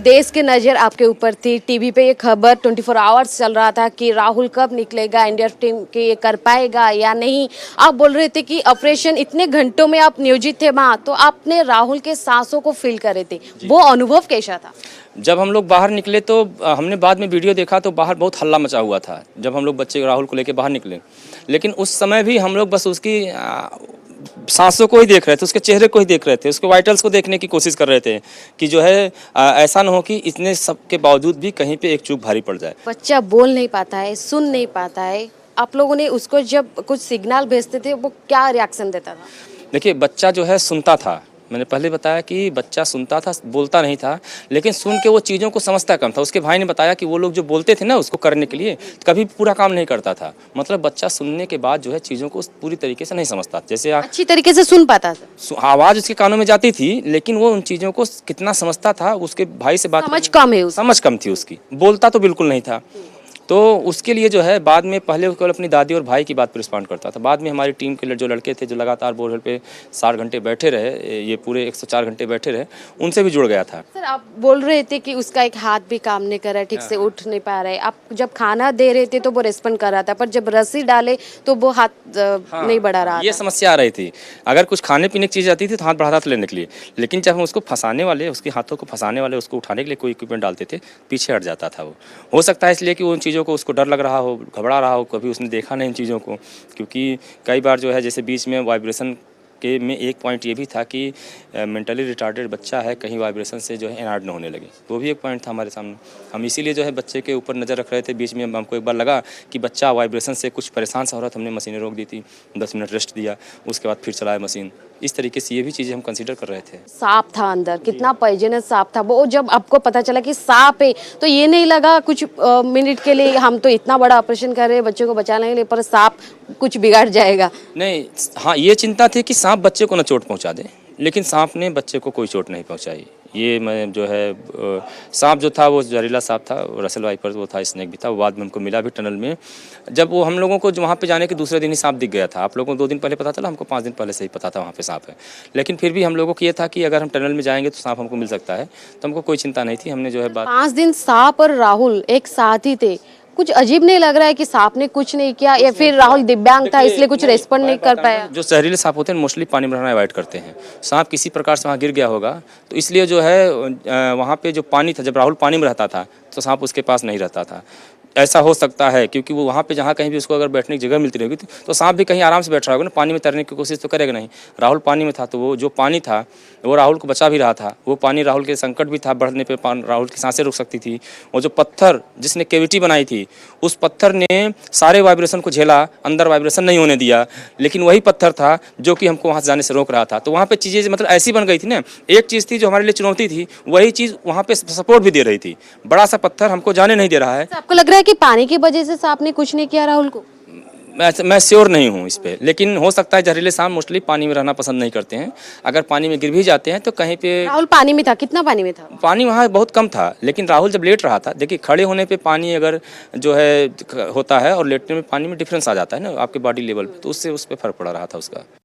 देश की नज़र आपके ऊपर थी। टीवी पे ये खबर 24 आवर्स चल रहा था कि राहुल कब निकलेगा, इंडिया टीम के ये कर पाएगा या नहीं। आप बोल रहे थे कि ऑपरेशन इतने घंटों में आप नियोजित थे वहाँ, तो आपने राहुल के सांसों को फील करे थे, वो अनुभव कैसा था? जब हम लोग बाहर निकले तो हमने बाद में वीडियो देखा तो बाहर बहुत हल्ला मचा हुआ था जब हम लोग बच्चे राहुल को लेके बाहर निकले। लेकिन उस समय भी हम लोग बस उसकी सांसों को ही देख रहे थे, उसके चेहरे को ही देख रहे थे, उसके वाइटल्स को देखने की कोशिश कर रहे थे कि जो है ऐसा ना हो कि इतने सब के बावजूद भी कहीं पे एक चूक भारी पड़ जाए। बच्चा बोल नहीं पाता है, सुन नहीं पाता है, आप लोगों ने उसको जब कुछ सिग्नल भेजते थे वो क्या रिएक्शन देता था? देखिए, बच्चा जो है सुनता था। मैंने पहले बताया कि बच्चा सुनता था, बोलता नहीं था, लेकिन सुन के वो चीज़ों को समझता कम था। उसके भाई ने बताया कि वो लोग जो बोलते थे ना उसको करने के लिए, कभी पूरा काम नहीं करता था। मतलब बच्चा सुनने के बाद जो है चीज़ों को पूरी तरीके से नहीं समझता। जैसे अच्छी तरीके से सुन पाता था, आवाज़ उसके कानों में जाती थी, लेकिन वो उन चीज़ों को कितना समझता था, उसके भाई से बात समझ कम है उसकी। समझ कम थी उसकी, बोलता तो बिल्कुल नहीं था। तो उसके लिए जो है बाद में पहले वो केवल अपनी दादी और भाई की बात पर रिस्पॉन्ड करता था। बाद में हमारी टीम के जो लड़के थे जो लगातार बोरवेल पे 60 घंटे बैठे रहे, ये पूरे 104 घंटे बैठे रहे, उनसे भी जुड़ गया था। सर, आप बोल रहे थे कि उसका एक हाथ भी काम नहीं कर रहा है, ठीक से उठ नहीं पा रहा है। आप जब खाना दे रहे थे तो वो रेस्पॉन्ड कर रहा था, पर जब रस्सी डाले तो वो हाथ नहीं बढ़ा रहा ये था। समस्या आ रही थी। अगर कुछ खाने पीने की चीज़ आती थी तो हाथ बढ़ाता था लेने के लिए, लेकिन जब हम उसको फंसाने वाले, उसके हाथों को फंसाने वाले, उसको उठाने के लिए कोई इक्विपमेंट डालते थे, पीछे हट जाता था वो। हो सकता है इसलिए कि उन चीज़ों को उसको डर लग रहा हो, घबरा रहा हो, कभी उसने देखा नहीं इन चीज़ों को। क्योंकि कई बार जो है जैसे बीच में वाइब्रेशन के में एक पॉइंट ये भी था कि मेंटली रिटार्डेड बच्चा है, कहीं वाइब्रेशन से जो है एनार्ड न होने लगे, वो भी एक पॉइंट था हमारे सामने। हम इसीलिए जो है बच्चे के ऊपर नज़र रख रहे थे। बीच में हमको एक बार लगा कि बच्चा वाइब्रेशन से कुछ परेशान सा हो रहा था, हमने मशीनें रोक दी थी, 10 मिनट रेस्ट दिया, उसके बाद फिर चलाया मशीन। इस तरीके से ये भी चीज़ें हम कंसीडर कर रहे थे। सांप था अंदर, कितना पॉइजनस सांप था वो। जब आपको पता चला कि सांप है तो ये नहीं लगा कुछ मिनट के लिए हम तो इतना बड़ा ऑपरेशन कर रहे हैं बच्चों को बचाने के लिए, पर सांप कुछ बिगाड़ जाएगा? नहीं, हाँ, ये चिंता थी कि सांप बच्चे को न चोट पहुंचा दे, लेकिन सांप ने बच्चे को कोई चोट नहीं पहुंचाई। ये मैं जो है सांप जो था वो जहरीला सांप था, रसल वाइपर वो था, स्नेक भी था। वो बाद में हमको मिला भी टनल में। जब वो हम लोगों को वहाँ पे जाने के दूसरे दिन ही सांप दिख गया था। आप लोगों को 2 दिन पहले पता चला, हमको 5 दिन पहले से ही पता था वहाँ पे सांप है। लेकिन फिर भी हम लोगों को ये था कि अगर हम टनल में जाएंगे तो सांप हमको मिल सकता है, तो हमको कोई चिंता नहीं थी। हमने जो है 5 दिन सांप और राहुल एक साथ ही थे, कुछ अजीब नहीं लग रहा है कि सांप ने कुछ नहीं किया या फिर राहुल दिव्यांग था इसलिए कुछ रेस्पॉन्ड नहीं कर पाया? जो जहरीले सांप होते हैं मोस्टली पानी में रहना अवॉइड करते हैं। सांप किसी प्रकार से वहाँ गिर गया होगा, तो इसलिए जो है वहाँ पे जो पानी था, जब राहुल पानी में रहता था तो सांप उसके पास नहीं रहता था। ऐसा हो सकता है क्योंकि वो वहाँ पे जहाँ कहीं भी उसको अगर बैठने की जगह मिलती रहेगी तो सांप भी कहीं आराम से बैठ रहा होगा ना, पानी में तैरने की कोशिश तो करेगा नहीं। राहुल पानी में था तो वो जो पानी था वो राहुल को बचा भी रहा था। वो पानी राहुल के संकट भी था, बढ़ने पे राहुल की सांसें रुक सकती थी। वो जो पत्थर जिसने कैविटी बनाई थी, उस पत्थर ने सारे वाइब्रेशन को झेला, अंदर वाइब्रेशन नहीं होने दिया, लेकिन वही पत्थर था जो कि हमको वहाँ से जाने से रोक रहा था। तो वहाँ पे चीज़ें मतलब ऐसी बन गई थी ना, एक चीज़ थी जो हमारे लिए चुनौती थी, वही चीज़ वहाँ पे सपोर्ट भी दे रही थी। बड़ा सा पत्थर हमको जाने नहीं दे रहा है। आपको लग रहा है कि पानी की वजह से सांप ने कुछ नहीं किया राहुल को? मैं श्योर नहीं हूँ इस पे, लेकिन हो सकता है जहरीले सांप मोस्टली पानी में रहना पसंद नहीं करते हैं। अगर पानी में गिर भी जाते हैं तो कहीं पे राहुल पानी में था, कितना पानी में था? पानी वहाँ बहुत कम था, लेकिन राहुल जब लेट रहा था, देखिए खड़े होने पे पानी अगर जो है होता है और लेटने में पानी में डिफरेंस आ जाता है ना आपके बॉडी लेवल पे, तो उससे उस पर फर्क पड़ रहा था उसका।